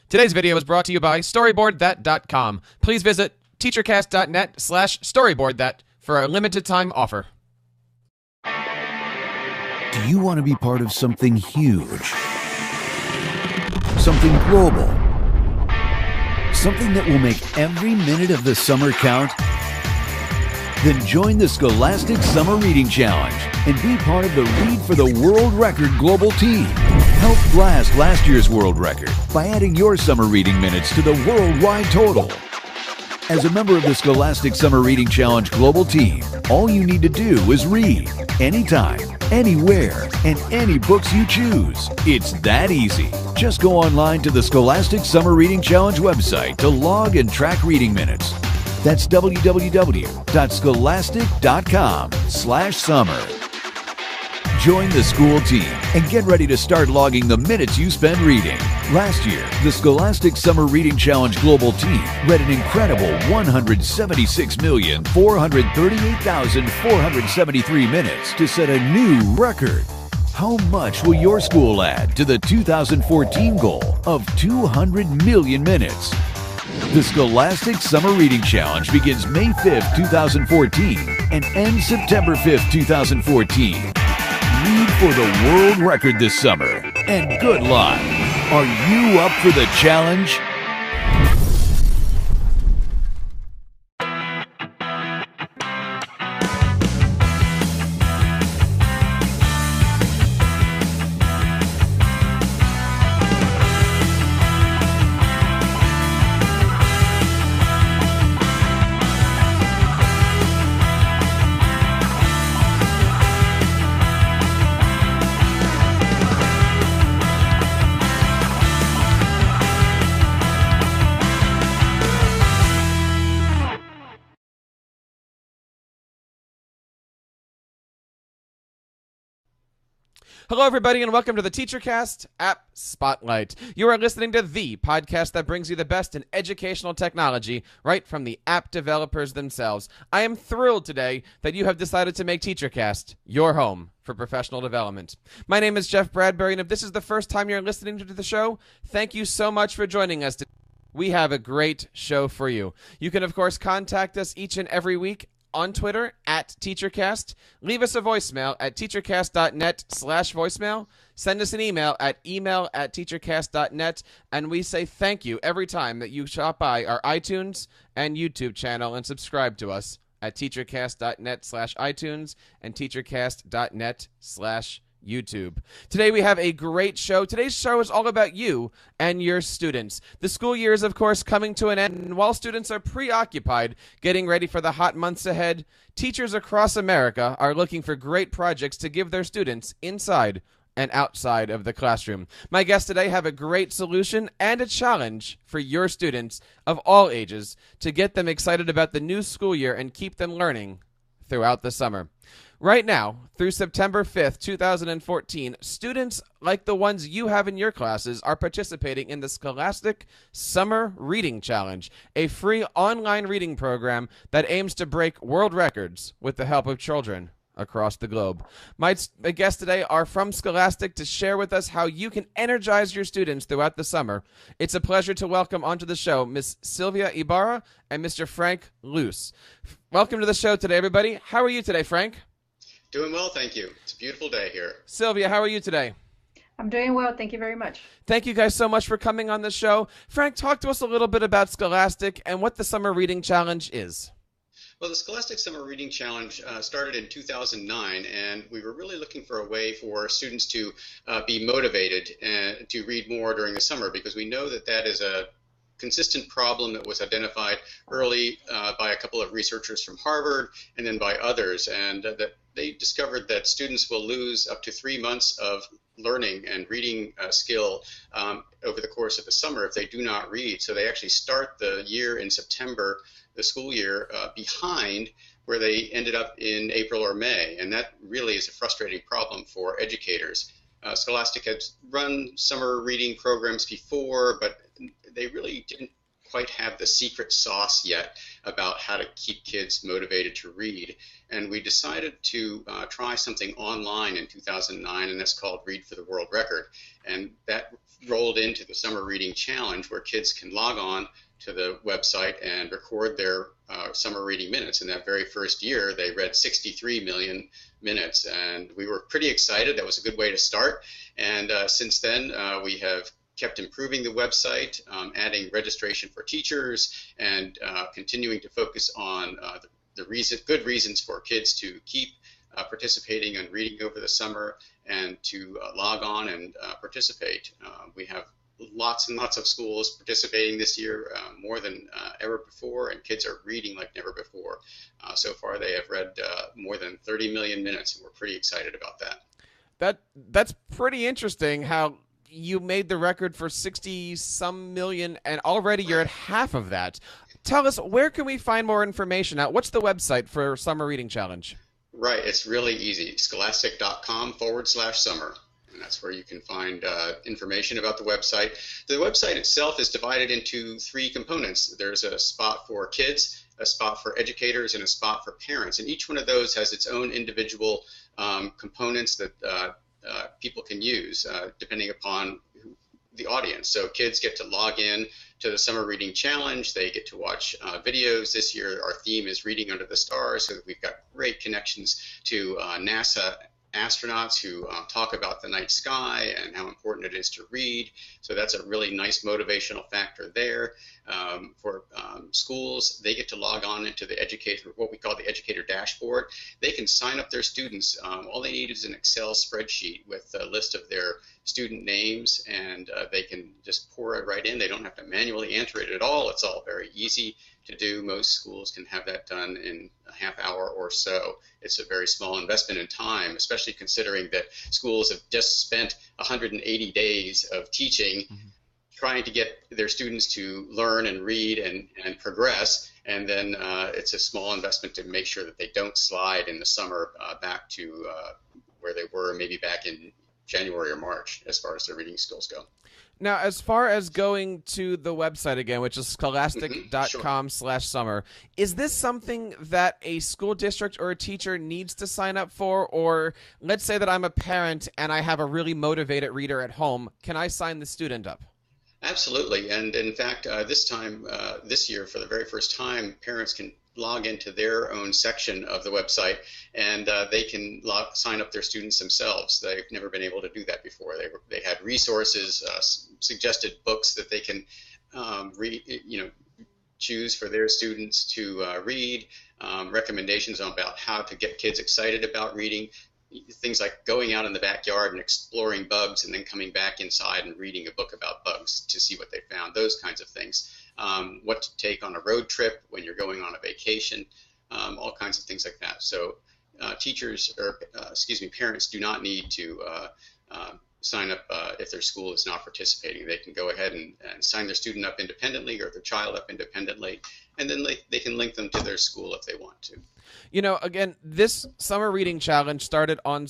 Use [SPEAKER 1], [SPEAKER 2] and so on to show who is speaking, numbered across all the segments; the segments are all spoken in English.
[SPEAKER 1] Today's video is brought to you by StoryboardThat.com. Please visit TEACHERCAST.net/StoryboardThat for a limited time offer.
[SPEAKER 2] Do you want to be part of something huge? Something global? Something that will make every minute of the summer count? Then join the Scholastic Summer Reading Challenge and be part of the Read for the World Record global team. Help blast last year's world record by adding your summer reading minutes to the worldwide total. As a member of the Scholastic Summer Reading Challenge global team, all you need to do is read anytime, anywhere, and any books you choose. It's that easy. Just go online to the Scholastic Summer Reading Challenge website to log and track reading minutes. That's www.scholastic.com/summer. Join the school team and get ready to start logging the minutes you spend reading. Last year, the Scholastic Summer Reading Challenge Global Team read an incredible 176,438,473 minutes to set a new record. How much will your school add to the 2014 goal of 200 million minutes? The Scholastic Summer Reading Challenge begins May 5th, 2014 and ends September 5th, 2014. Read for the world record this summer, and good luck. Are you up for the challenge?
[SPEAKER 1] Hello, everybody, and welcome to the TEACHERCAST App Spotlight. You are listening to the podcast that brings you the best in educational technology right from the app developers themselves. I am thrilled today that you have decided to make TEACHERCAST your home for professional development. My name is Jeff Bradbury, and if this is the first time you're listening to the show, thank you so much for joining us today. We have a great show for you. You can, of course, contact us each and every week on Twitter at TEACHERCAST. Leave us a voicemail at teachercast.net/voicemail. Send us an email at email@teachercast.net. And we say thank you every time that you shop by our iTunes and YouTube channel and subscribe to us at teachercast.net/iTunes and teachercast.net/YouTube. Today we have a great show. Today's show is all about you and your students. The school year is, of course, coming to an end, and while students are preoccupied getting ready for the hot months ahead, teachers across America are looking for great projects to give their students inside and outside of the classroom. My guests today have a great solution and a challenge for your students of all ages to get them excited about the new school year and keep them learning throughout the summer. Right now, through September 5th, 2014, students like the ones you have in your classes are participating in the Scholastic Summer Reading Challenge, a free online reading program that aims to break world records with the help of children across the globe. My guests today are from Scholastic to share with us how you can energize your students throughout the summer. It's a pleasure to welcome onto the show Miss Sylvia Ibarra and Mr. Frank Luce. Welcome to the show today, everybody. How are you today, Frank?
[SPEAKER 3] Doing well, thank you. It's a beautiful day here.
[SPEAKER 1] Sylvia, how are you today?
[SPEAKER 4] I'm doing well. Thank you very much.
[SPEAKER 1] Thank you guys so much for coming on the show. Frank, talk to us a little bit about Scholastic and what the Summer Reading Challenge is.
[SPEAKER 3] Well, the Scholastic Summer Reading Challenge started in 2009, and we were really looking for a way for students to be motivated to read more during the summer, because we know that that is a consistent problem that was identified early by a couple of researchers from Harvard and then by others, and that they discovered that students will lose up to 3 months of learning and reading skill over the course of the summer if they do not read. So they actually start the year in September, the school year, behind where they ended up in April or May, and that really is a frustrating problem for educators. Scholastic has run summer reading programs before, but they really didn't quite have the secret sauce yet about how to keep kids motivated to read. And we decided to try something online in 2009, and that's called Read for the World Record. And that rolled into the Summer Reading Challenge, where kids can log on to the website and record their summer reading minutes. In that very first year, they read 63 million minutes, and we were pretty excited. That was a good way to start. And since then, we have kept improving the website, adding registration for teachers, and continuing to focus on the good reasons for kids to keep participating and reading over the summer and to log on and participate. We have lots and lots of schools participating this year, more than ever before, and kids are reading like never before. So far, they have read more than 30 million minutes, and we're pretty excited about that.
[SPEAKER 1] That's pretty interesting how you made the record for 60-some million, and already you're at half of that. Tell us, where can we find more information? What's the website for Summer Reading Challenge?
[SPEAKER 3] Right, it's really easy. Scholastic.com/summer. And that's where you can find information about the website. The website itself is divided into 3 components. There's a spot for kids, a spot for educators, and a spot for parents. And each one of those has its own individual components that people can use depending upon the audience. So kids get to log in to the Summer Reading Challenge. They get to watch videos. This year our theme is Reading Under the Stars, so we've got great connections to NASA astronauts who talk about the night sky and how important it is to read. So that's a really nice motivational factor there. For schools, they get to log on into the educator, what we call the educator dashboard. They can sign up their students. All they need is an Excel spreadsheet with a list of their student names, and they can just pour it right in. They don't have to manually enter it at all. It's all very easy to do. Most schools can have that done in a half hour or so. It's a very small investment in time, especially considering that schools have just spent 180 days of teaching, trying to get their students to learn and read and progress. And then it's a small investment to make sure that they don't slide in the summer back to where they were maybe back in January or March as far as their reading skills go.
[SPEAKER 1] Now, as far as going to the website again, which is scholastic.com/summer, is this something that a school district or a teacher needs to sign up for? Or let's say that I'm a parent and I have a really motivated reader at home. Can I sign the student up?
[SPEAKER 3] Absolutely. And in fact, this year, for the very first time, parents can log into their own section of the website, and they can sign up their students themselves. They've never been able to do that before. They had resources, suggested books that they can choose for their students to read, recommendations about how to get kids excited about reading. Things like going out in the backyard and exploring bugs and then coming back inside and reading a book about bugs to see what they found, those kinds of things. What to take on a road trip when you're going on a vacation, all kinds of things like that. So parents do not need to sign up if their school is not participating. They can go ahead and sign their student up independently or their child up independently, and then they can link them to their school if they want to.
[SPEAKER 1] You know, again, this Summer Reading Challenge started on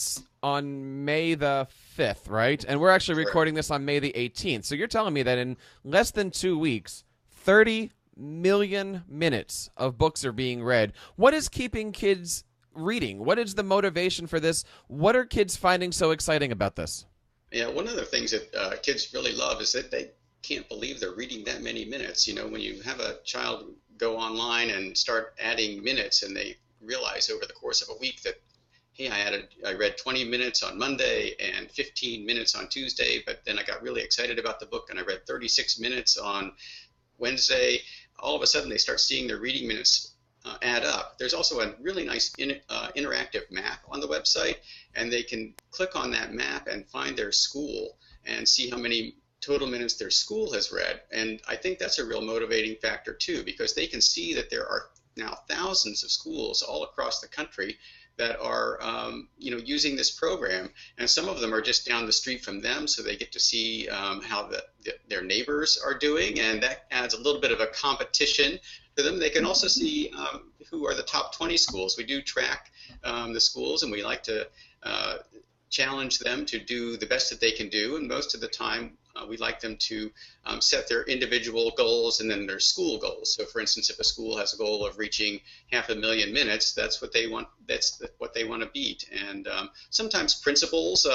[SPEAKER 1] May the 5th, right? And we're actually recording this on May the 18th. So you're telling me that in less than 2 weeks, 30 million minutes of books are being read. What is keeping kids reading? What is the motivation for this? What are kids finding so exciting about this?
[SPEAKER 3] Yeah, one of the things that kids really love is that they can't believe they're reading that many minutes. You know, when you have a child go online and start adding minutes and they realize over the course of a week that, hey, I read 20 minutes on Monday and 15 minutes on Tuesday, but then I got really excited about the book and I read 36 minutes on Wednesday. All of a sudden they start seeing their reading minutes add up. There's also a really nice interactive map on the website, and they can click on that map and find their school and see how many total minutes their school has read. And I think that's a real motivating factor too, because they can see that there are now thousands of schools all across the country that are using this program, and some of them are just down the street from them, so they get to see how their neighbors are doing, and that adds a little bit of a competition to them. They can also see who are the top 20 schools. We do track the schools, and we like to challenge them to do the best that they can do, and most of the time we like them to set their individual goals and then their school goals. So for instance, if a school has a goal of reaching 500,000 minutes, that's what they want, to beat. And sometimes principals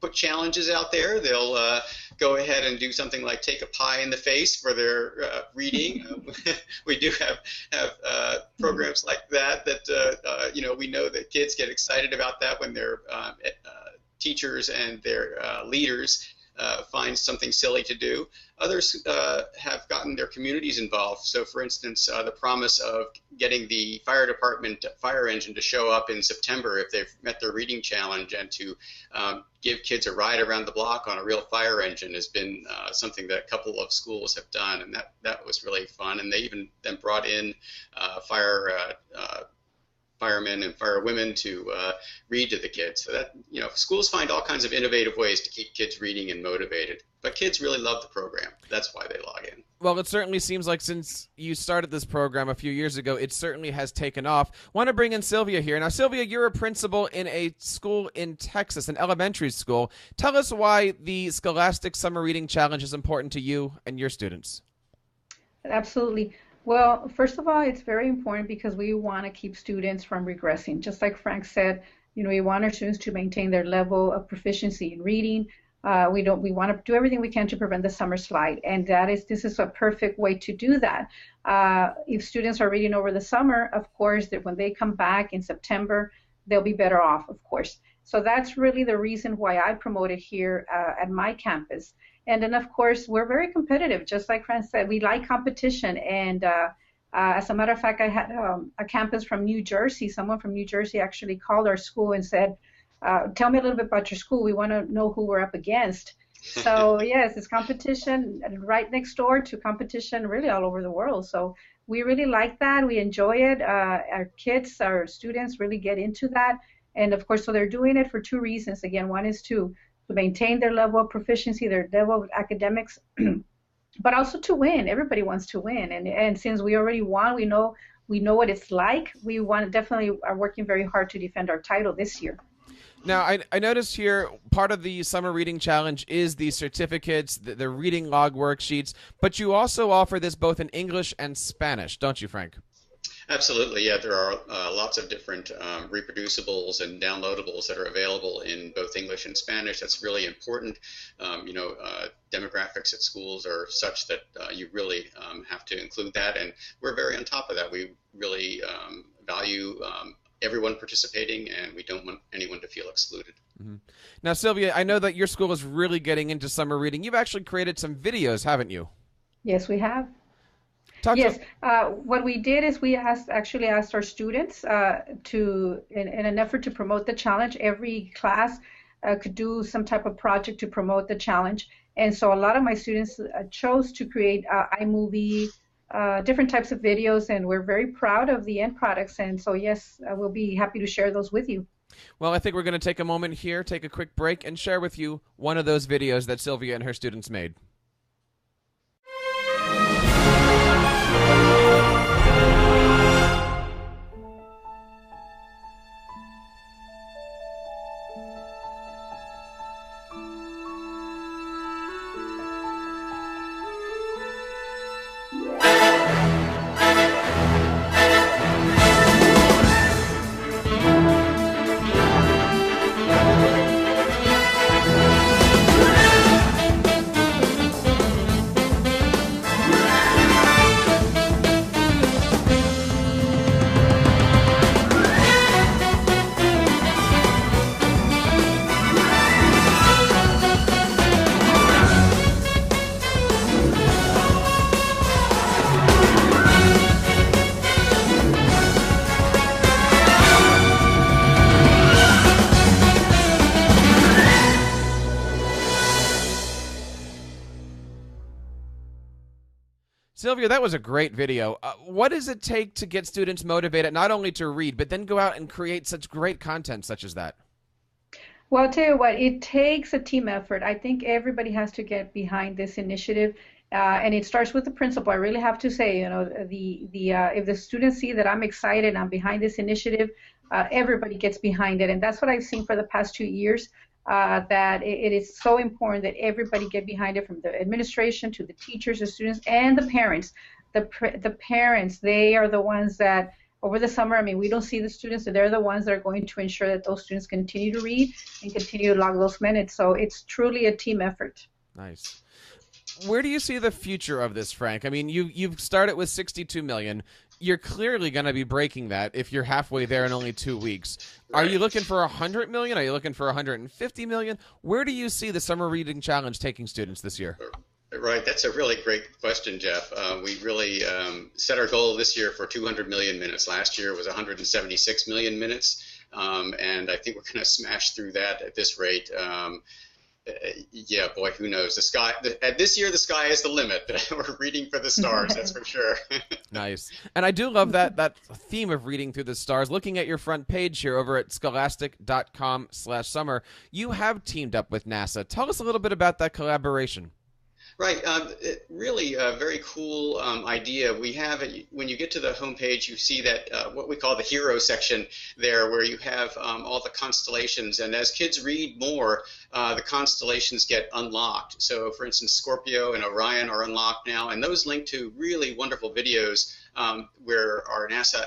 [SPEAKER 3] put challenges out there. They'll go ahead and do something like take a pie in the face for their reading. We do have programs like that we know that kids get excited about that when their teachers and their leaders find something silly to do. Others have gotten their communities involved. So for instance, the promise of getting the fire department fire engine to show up in September if they've met their reading challenge, and to give kids a ride around the block on a real fire engine has been something that a couple of schools have done, and that was really fun. And they even then brought in firemen and firewomen to read to the kids. So that, schools find all kinds of innovative ways to keep kids reading and motivated. But kids really love the program. That's why they log in.
[SPEAKER 1] Well, it certainly seems like since you started this program a few years ago, it certainly has taken off. Want to bring in Sylvia here. Now, Sylvia, you're a principal in a school in Texas, an elementary school. Tell us why the Scholastic Summer Reading Challenge is important to you and your students.
[SPEAKER 4] Absolutely. Well, first of all, it's very important because we want to keep students from regressing. Just like Frank said, we want our students to maintain their level of proficiency in reading. We want to do everything we can to prevent the summer slide, and this is a perfect way to do that. If students are reading over the summer, of course, that when they come back in September, they'll be better off, of course. So that's really the reason why I promote it here at my campus. And then, of course, we're very competitive. Just like Frank said, we like competition. And as a matter of fact, I had a campus from New Jersey. Someone from New Jersey actually called our school and said, tell me a little bit about your school. We want to know who we're up against. So, yes, it's competition right next door to competition really all over the world. So we really like that. We enjoy it. Our kids, our students really get into that. And, of course, so they're doing it for two reasons. Again, one is to maintain their level of proficiency, their level of academics, but also to win. Everybody wants to win. And since we already won, we know what it's like. We definitely are working very hard to defend our title this year.
[SPEAKER 1] Now, I noticed here part of the Summer Reading Challenge is the certificates, the reading log worksheets, but you also offer this both in English and Spanish, don't you, Frank?
[SPEAKER 3] Absolutely, yeah. There are lots of different reproducibles and downloadables that are available in both English and Spanish. That's really important. Demographics at schools are such that you really have to include that, and we're very on top of that. We really value everyone participating, and we don't want anyone to feel excluded.
[SPEAKER 1] Mm-hmm. Now, Sylvia, I know that your school is really getting into summer reading. You've actually created some videos, haven't you?
[SPEAKER 4] Yes, we have. What we did is we actually asked our students in an effort to promote the challenge. Every class could do some type of project to promote the challenge. And so a lot of my students chose to create iMovie, different types of videos, and we're very proud of the end products. And so, yes, we'll be happy to share those with you.
[SPEAKER 1] Well, I think we're going to take a moment here, take a quick break, and share with you one of those videos that Sylvia and her students made. Sylvia, that was a great video. What does it take to get students motivated not only to read, but then go out and create such great content such as that?
[SPEAKER 4] Well, I'll tell you what, it takes a team effort. I think everybody has to get behind this initiative, and it starts with the principal. I really have to say, if the students see that I'm excited and I'm behind this initiative, everybody gets behind it, and that's what I've seen for the past 2 years. that it is so important that everybody get behind it, from the administration to the teachers, the students, and the parents. The parents, they are the ones that over the summer, I mean, we don't see the students, so they're the ones that are going to ensure that those students continue to read and continue to log those minutes. So it's truly a team effort.
[SPEAKER 1] Nice. Where do you see the future of this, Frank? I mean, you've started with 62 million. You're clearly going to be breaking that if you're halfway there in only 2 weeks. Right. Are you looking for 100 million? Are you looking for 150 million? Where do you see the Summer Reading Challenge taking students this year?
[SPEAKER 3] Right, that's a really great question, Jeff. We really set our goal this year for 200 million minutes. Last year was 176 million minutes, and I think we're going to smash through that at this rate. Yeah, boy, who knows? This year, the sky is the limit. We're reading for the stars, that's for sure.
[SPEAKER 1] Nice. And I do love that theme of reading through the stars. Looking at your front page here over at scholastic.com/summer, you have teamed up with NASA. Tell us a little bit about that collaboration.
[SPEAKER 3] Right, really a very cool idea. We have, when you get to the homepage, you see that what we call the hero section there, where you have all the constellations. And as kids read more, the constellations get unlocked. So, for instance, Scorpio and Orion are unlocked now, and those link to really wonderful videos where our NASA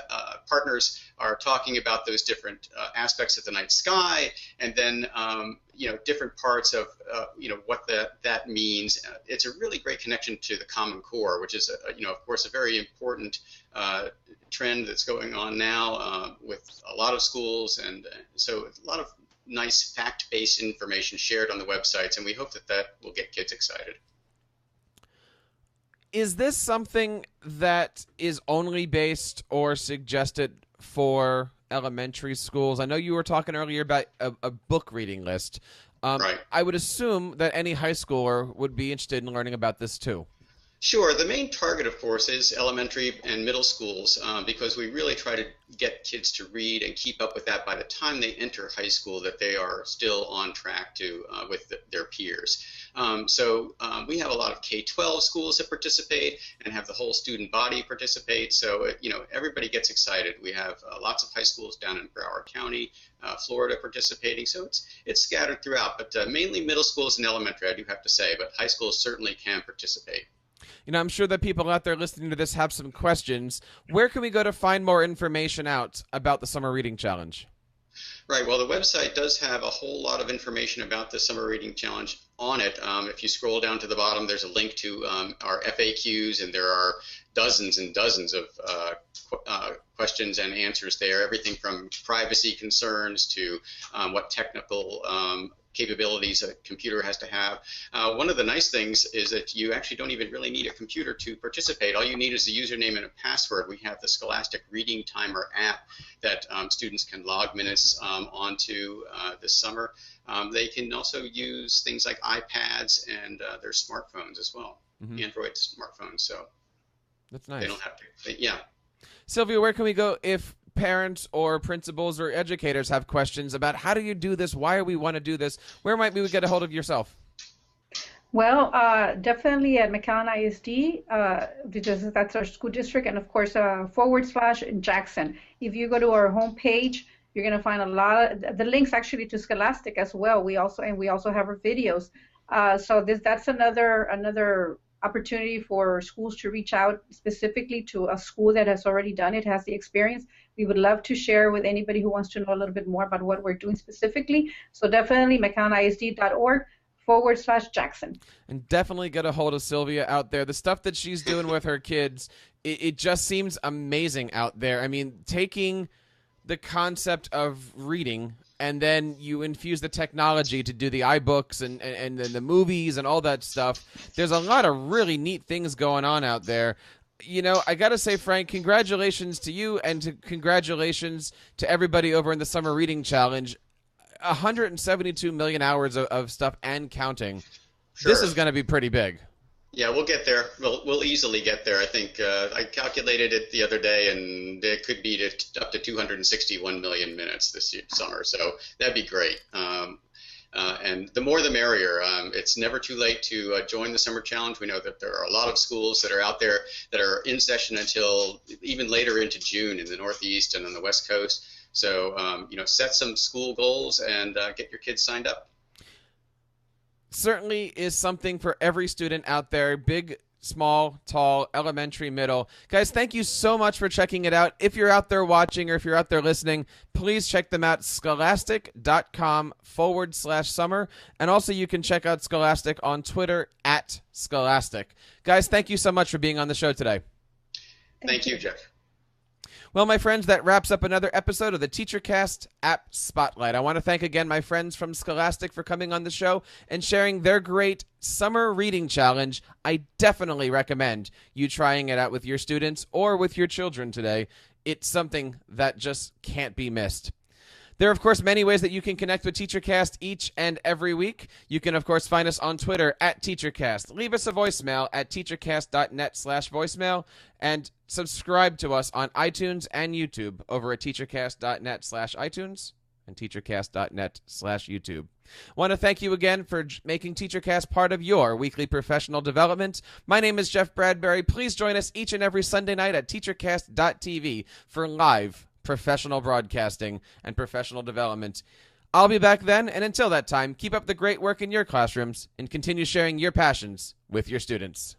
[SPEAKER 3] partners are talking about those different aspects of the night sky, and then different parts of what that means. It's a really great connection to the Common Core, which is of course a very important trend that's going on now with a lot of schools, and so a lot of nice fact-based information shared on the websites, and we hope that will get kids excited.
[SPEAKER 1] Is this something that is only based or suggested for elementary schools? I know you were talking earlier about a book reading list.
[SPEAKER 3] Right.
[SPEAKER 1] I would assume that any high schooler would be interested in learning about this too.
[SPEAKER 3] Sure. The main target, of course, is elementary and middle schools because we really try to get kids to read and keep up with that by the time they enter high school, that they are still on track to with their peers. So we have a lot of K-12 schools that participate and have the whole student body participate. So, everybody gets excited. We have lots of high schools down in Broward County, Florida participating. So it's scattered throughout, but mainly middle schools and elementary, I do have to say, but high schools certainly can participate.
[SPEAKER 1] I'm sure that people out there listening to this have some questions. Where can we go to find more information out about the Summer Reading Challenge?
[SPEAKER 3] Right. Well, the website does have a whole lot of information about the Summer Reading Challenge on it. If you scroll down to the bottom, there's a link to our FAQs, and there are dozens and dozens of questions and answers there, everything from privacy concerns to what technical capabilities a computer has to have. One of the nice things is that you actually don't even really need a computer to participate. All you need is a username and a password. We have the Scholastic Reading Timer app that students can log minutes onto this summer. They can also use things like iPads and their smartphones as well, Android smartphones. So
[SPEAKER 1] that's nice.
[SPEAKER 3] They don't have to. Yeah.
[SPEAKER 1] Sylvia, where can we go if parents or principals or educators have questions about how do you do this? Why do we want to do this? Where might we get a hold of yourself?
[SPEAKER 4] Well, definitely at McAllen ISD, because that's our school district, and of course /Jackson. If you go to our homepage, you're going to find a lot of the links actually to Scholastic as well. We also have our videos. So that's another opportunity for schools to reach out specifically to a school that has already done it, has the experience. We would love to share with anybody who wants to know a little bit more about what we're doing specifically. So definitely McAllenISD.org/Jackson.
[SPEAKER 1] And definitely get a hold of Sylvia out there. The stuff that she's doing with her kids, it just seems amazing out there. I mean, taking the concept of reading and then you infuse the technology to do the iBooks and the movies and all that stuff. There's a lot of really neat things going on out there. I got to say, Frank, congratulations to you and congratulations to everybody over in the Summer Reading Challenge. 172 million hours of stuff and counting. Sure. This is going to be pretty big.
[SPEAKER 3] Yeah, we'll get there. We'll easily get there. I think I calculated it the other day, and it could be up to 261 million minutes this summer. So that'd be great. And the more the merrier. It's never too late to join the Summer Challenge. We know that there are a lot of schools that are out there that are in session until even later into June in the Northeast and on the West Coast. So, set some school goals and get your kids signed up.
[SPEAKER 1] certainly is something for every student out there, big, small, tall, elementary, middle. Guys, thank you so much for checking it out. If you're out there watching or if you're out there listening, please check them out, scholastic.com/summer. And also you can check out Scholastic on Twitter @Scholastic. Guys, thank you so much for being on the show today.
[SPEAKER 3] Thank you, Jeff.
[SPEAKER 1] Well, my friends, that wraps up another episode of the TeacherCast App Spotlight. I want to thank again my friends from Scholastic for coming on the show and sharing their great summer reading challenge. I definitely recommend you trying it out with your students or with your children today. It's something that just can't be missed. There are, of course, many ways that you can connect with TeacherCast each and every week. You can, of course, find us on Twitter @TeacherCast. Leave us a voicemail at teachercast.net/voicemail and subscribe to us on iTunes and YouTube over at teachercast.net/iTunes and teachercast.net/YouTube. Want to thank you again for making TeacherCast part of your weekly professional development. My name is Jeff Bradbury. Please join us each and every Sunday night at teachercast.tv for live professional broadcasting and professional development. I'll be back then, and until that time, keep up the great work in your classrooms and continue sharing your passions with your students.